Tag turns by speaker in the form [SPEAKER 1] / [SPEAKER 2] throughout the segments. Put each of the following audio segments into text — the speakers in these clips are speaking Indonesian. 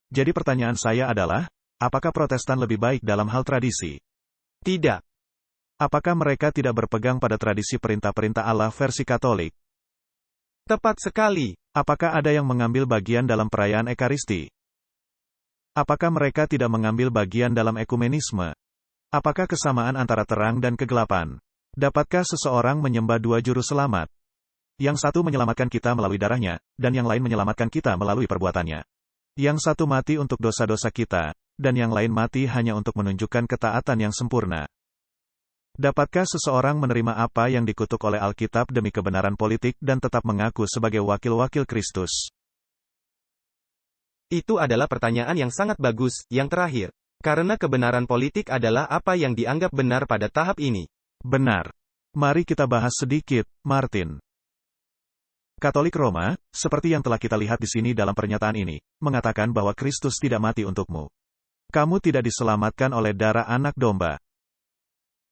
[SPEAKER 1] Jadi pertanyaan saya adalah, apakah Protestan lebih baik dalam hal tradisi?
[SPEAKER 2] Tidak.
[SPEAKER 1] Apakah mereka tidak berpegang pada tradisi perintah-perintah Allah versi Katolik?
[SPEAKER 2] Tepat sekali.
[SPEAKER 1] Apakah ada yang mengambil bagian dalam perayaan Ekaristi? Apakah mereka tidak mengambil bagian dalam ekumenisme? Apakah kesamaan antara terang dan kegelapan? Dapatkah seseorang menyembah dua juru selamat? Yang satu menyelamatkan kita melalui darahnya, dan yang lain menyelamatkan kita melalui perbuatannya. Yang satu mati untuk dosa-dosa kita, dan yang lain mati hanya untuk menunjukkan ketaatan yang sempurna. Dapatkah seseorang menerima apa yang dikutuk oleh Alkitab demi kebenaran politik dan tetap mengaku sebagai wakil-wakil Kristus?
[SPEAKER 2] Itu adalah pertanyaan yang sangat bagus, yang terakhir. Karena kebenaran politik adalah apa yang dianggap benar pada tahap ini.
[SPEAKER 1] Benar. Mari kita bahas sedikit, Martin. Katolik Roma, seperti yang telah kita lihat di sini dalam pernyataan ini, mengatakan bahwa Kristus tidak mati untukmu. Kamu tidak diselamatkan oleh darah anak domba.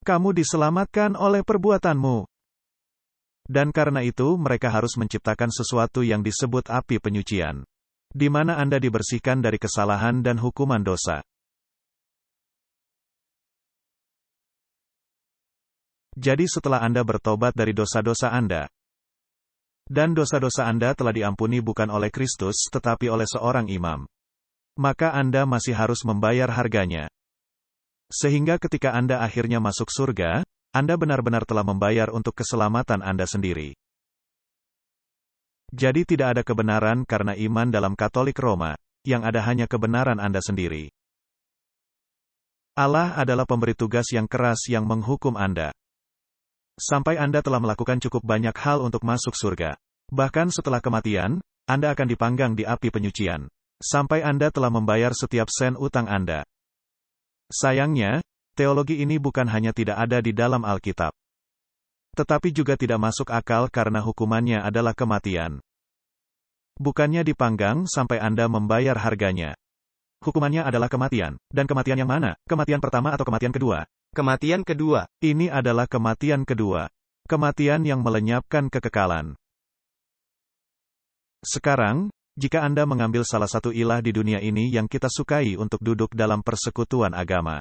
[SPEAKER 1] Kamu diselamatkan oleh perbuatanmu. Dan karena itu mereka harus menciptakan sesuatu yang disebut api penyucian, di mana Anda dibersihkan dari kesalahan dan hukuman dosa. Jadi setelah Anda bertobat dari dosa-dosa Anda, dan dosa-dosa Anda telah diampuni bukan oleh Kristus tetapi oleh seorang imam, maka Anda masih harus membayar harganya. Sehingga ketika Anda akhirnya masuk surga, Anda benar-benar telah membayar untuk keselamatan Anda sendiri. Jadi tidak ada kebenaran karena iman dalam Katolik Roma, yang ada hanya kebenaran Anda sendiri. Allah adalah pemberi tugas yang keras yang menghukum Anda. Sampai Anda telah melakukan cukup banyak hal untuk masuk surga. Bahkan setelah kematian, Anda akan dipanggang di api penyucian. Sampai Anda telah membayar setiap sen utang Anda. Sayangnya, teologi ini bukan hanya tidak ada di dalam Alkitab, tetapi juga tidak masuk akal karena hukumannya adalah kematian. Bukannya dipanggang sampai Anda membayar harganya. Hukumannya adalah kematian. Dan kematian yang mana? Kematian pertama atau kematian kedua?
[SPEAKER 2] Kematian kedua.
[SPEAKER 1] Ini adalah kematian kedua. Kematian yang melenyapkan kekekalan. Sekarang, jika Anda mengambil salah satu ilah di dunia ini yang kita sukai untuk duduk dalam persekutuan agama,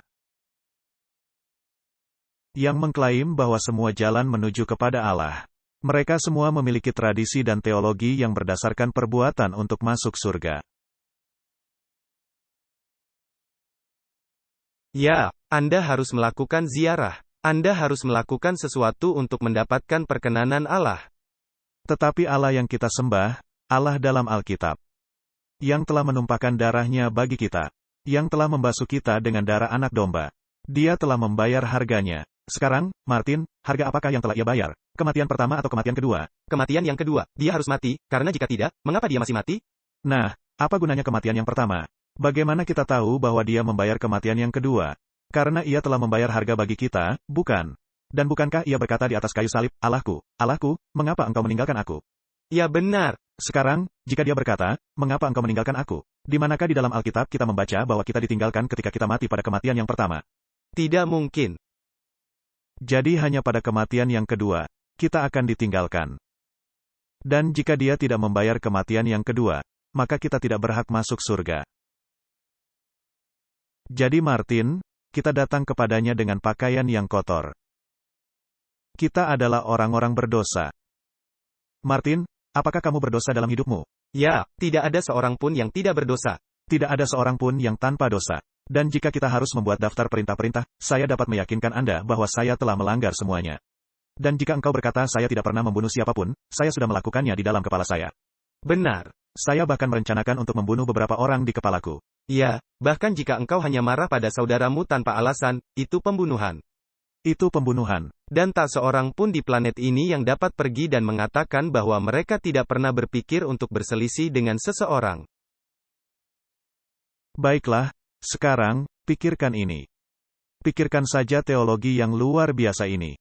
[SPEAKER 1] yang mengklaim bahwa semua jalan menuju kepada Allah, mereka semua memiliki tradisi dan teologi yang berdasarkan perbuatan untuk masuk surga.
[SPEAKER 2] Ya, Anda harus melakukan ziarah. Anda harus melakukan sesuatu untuk mendapatkan perkenanan Allah.
[SPEAKER 1] Tetapi Allah yang kita sembah, Allah dalam Alkitab, yang telah menumpahkan darahnya bagi kita, yang telah membasuh kita dengan darah anak domba. Dia telah membayar harganya. Sekarang, Martin, harga apakah yang telah ia bayar? Kematian pertama atau kematian kedua?
[SPEAKER 2] Kematian yang kedua. Dia harus mati, karena jika tidak, mengapa dia masih mati?
[SPEAKER 1] Nah, apa gunanya kematian yang pertama? Bagaimana kita tahu bahwa dia membayar kematian yang kedua? Karena ia telah membayar harga bagi kita, bukan? Dan bukankah ia berkata di atas kayu salib, Allahku, Allahku, mengapa engkau meninggalkan aku?
[SPEAKER 2] Ya benar.
[SPEAKER 1] Sekarang, jika dia berkata, mengapa engkau meninggalkan aku? Di manakah di dalam Alkitab kita membaca bahwa kita ditinggalkan ketika kita mati pada kematian yang pertama?
[SPEAKER 2] Tidak mungkin.
[SPEAKER 1] Jadi hanya pada kematian yang kedua, kita akan ditinggalkan. Dan jika dia tidak membayar kematian yang kedua, maka kita tidak berhak masuk surga. Jadi Martin, kita datang kepadanya dengan pakaian yang kotor. Kita adalah orang-orang berdosa. Martin, apakah kamu berdosa dalam hidupmu?
[SPEAKER 2] Ya, tidak ada seorang pun yang tidak berdosa.
[SPEAKER 1] Tidak ada seorang pun yang tanpa dosa. Dan jika kita harus membuat daftar perintah-perintah, saya dapat meyakinkan Anda bahwa saya telah melanggar semuanya. Dan jika engkau berkata saya tidak pernah membunuh siapapun, saya sudah melakukannya di dalam kepala saya.
[SPEAKER 2] Benar.
[SPEAKER 1] Saya bahkan merencanakan untuk membunuh beberapa orang di kepalaku.
[SPEAKER 2] Ya, bahkan jika engkau hanya marah pada saudaramu tanpa alasan, itu pembunuhan.
[SPEAKER 1] Itu pembunuhan.
[SPEAKER 2] Dan tak seorang pun di planet ini yang dapat pergi dan mengatakan bahwa mereka tidak pernah berpikir untuk berselisih dengan seseorang.
[SPEAKER 1] Baiklah, sekarang, pikirkan ini. Pikirkan saja teologi yang luar biasa ini.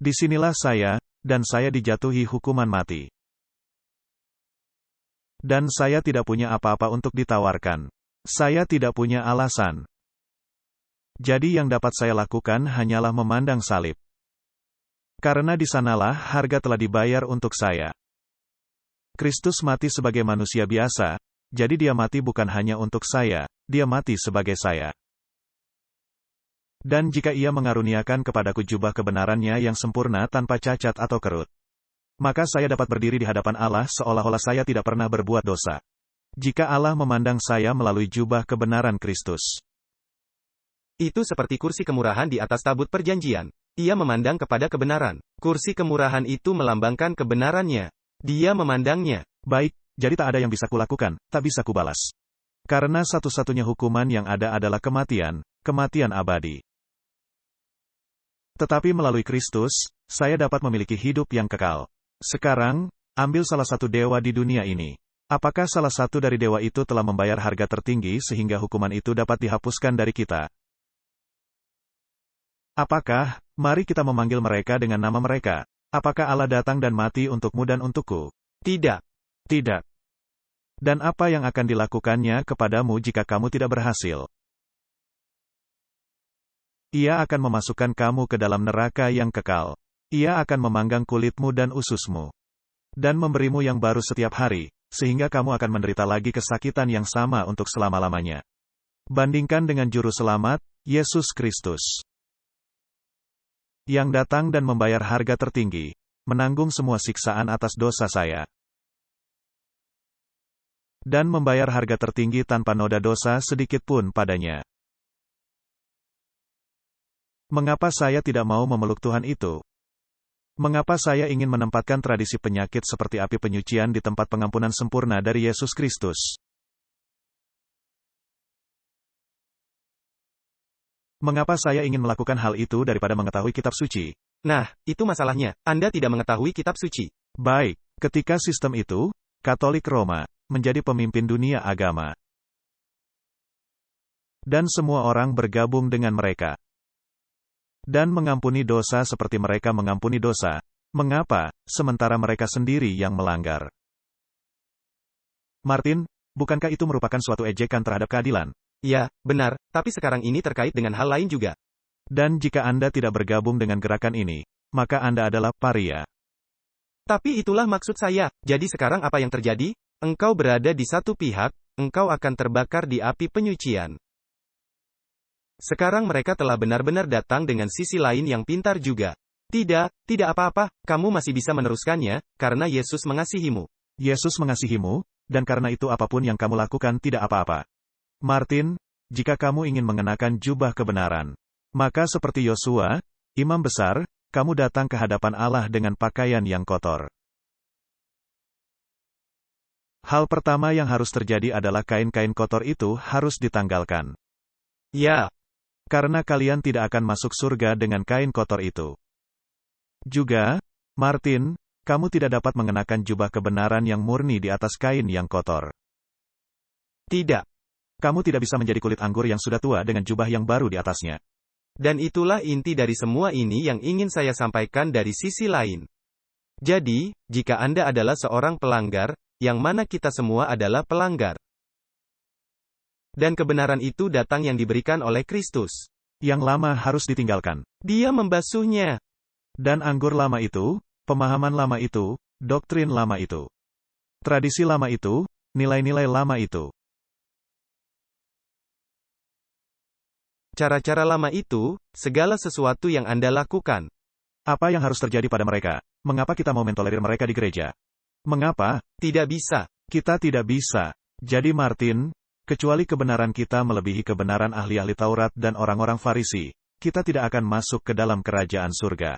[SPEAKER 1] Disinilah saya, dan saya dijatuhi hukuman mati. Dan saya tidak punya apa-apa untuk ditawarkan. Saya tidak punya alasan. Jadi yang dapat saya lakukan hanyalah memandang salib. Karena di sanalah harga telah dibayar untuk saya. Kristus mati sebagai manusia biasa, jadi dia mati bukan hanya untuk saya, dia mati sebagai saya. Dan jika ia mengaruniakan kepadaku jubah kebenarannya yang sempurna tanpa cacat atau kerut, maka saya dapat berdiri di hadapan Allah seolah-olah saya tidak pernah berbuat dosa. Jika Allah memandang saya melalui jubah kebenaran Kristus.
[SPEAKER 2] Itu seperti kursi kemurahan di atas tabut perjanjian. Ia memandang kepada kebenaran. Kursi kemurahan itu melambangkan kebenarannya. Dia memandangnya.
[SPEAKER 1] Baik, jadi tak ada yang bisa kulakukan, tak bisa kubalas. Karena satu-satunya hukuman yang ada adalah kematian, kematian abadi. Tetapi melalui Kristus, saya dapat memiliki hidup yang kekal. Sekarang, ambil salah satu dewa di dunia ini. Apakah salah satu dari dewa itu telah membayar harga tertinggi sehingga hukuman itu dapat dihapuskan dari kita? Apakah, mari kita memanggil mereka dengan nama mereka. Apakah Allah datang dan mati untukmu dan untukku?
[SPEAKER 2] Tidak.
[SPEAKER 1] Tidak. Dan apa yang akan dilakukannya kepadamu jika kamu tidak berhasil? Ia akan memasukkan kamu ke dalam neraka yang kekal. Ia akan memanggang kulitmu dan ususmu. Dan memberimu yang baru setiap hari, sehingga kamu akan menderita lagi kesakitan yang sama untuk selama-lamanya. Bandingkan dengan Juru Selamat, Yesus Kristus, yang datang dan membayar harga tertinggi, menanggung semua siksaan atas dosa saya. Dan membayar harga tertinggi tanpa noda dosa sedikit pun padanya. Mengapa saya tidak mau memeluk Tuhan itu? Mengapa saya ingin menempatkan tradisi penyakit seperti api penyucian di tempat pengampunan sempurna dari Yesus Kristus? Mengapa saya ingin melakukan hal itu daripada mengetahui kitab suci?
[SPEAKER 2] Nah, itu masalahnya. Anda tidak mengetahui kitab suci.
[SPEAKER 1] Baik, ketika sistem itu, Katolik Roma, menjadi pemimpin dunia agama. Dan semua orang bergabung dengan mereka. Dan mengampuni dosa seperti mereka mengampuni dosa. Mengapa, sementara mereka sendiri yang melanggar? Martin, bukankah itu merupakan suatu ejekan terhadap keadilan?
[SPEAKER 2] Ya, benar, tapi sekarang ini terkait dengan hal lain juga.
[SPEAKER 1] Dan jika Anda tidak bergabung dengan gerakan ini, maka Anda adalah paria.
[SPEAKER 2] Tapi itulah maksud saya. Jadi sekarang apa yang terjadi? Engkau berada di satu pihak, engkau akan terbakar di api penyucian. Sekarang mereka telah benar-benar datang dengan sisi lain yang pintar juga. Tidak apa-apa, kamu masih bisa meneruskannya, karena Yesus mengasihimu.
[SPEAKER 1] Yesus mengasihimu, dan karena itu apapun yang kamu lakukan tidak apa-apa. Martin, jika kamu ingin mengenakan jubah kebenaran, maka seperti Yosua, imam besar, kamu datang ke hadapan Allah dengan pakaian yang kotor. Hal pertama yang harus terjadi adalah kain-kain kotor itu harus ditanggalkan.
[SPEAKER 2] Ya.
[SPEAKER 1] Karena kalian tidak akan masuk surga dengan kain kotor itu. Juga, Martin, kamu tidak dapat mengenakan jubah kebenaran yang murni di atas kain yang kotor.
[SPEAKER 2] Tidak.
[SPEAKER 1] Kamu tidak bisa menjadi kulit anggur yang sudah tua dengan jubah yang baru di atasnya.
[SPEAKER 2] Dan itulah inti dari semua ini yang ingin saya sampaikan dari sisi lain. Jadi, jika Anda adalah seorang pelanggar, yang mana kita semua adalah pelanggar. Dan kebenaran itu datang yang diberikan oleh Kristus.
[SPEAKER 1] Yang lama harus ditinggalkan.
[SPEAKER 2] Dia membasuhnya.
[SPEAKER 1] Dan anggur lama itu, pemahaman lama itu, doktrin lama itu, tradisi lama itu, nilai-nilai lama itu.
[SPEAKER 2] Cara-cara lama itu, segala sesuatu yang Anda lakukan.
[SPEAKER 1] Apa yang harus terjadi pada mereka? Mengapa kita mau mentolerir mereka di gereja? Mengapa?
[SPEAKER 2] Tidak bisa.
[SPEAKER 1] Kita tidak bisa. Jadi Martin, kecuali kebenaran kita melebihi kebenaran ahli-ahli Taurat dan orang-orang Farisi, kita tidak akan masuk ke dalam kerajaan surga.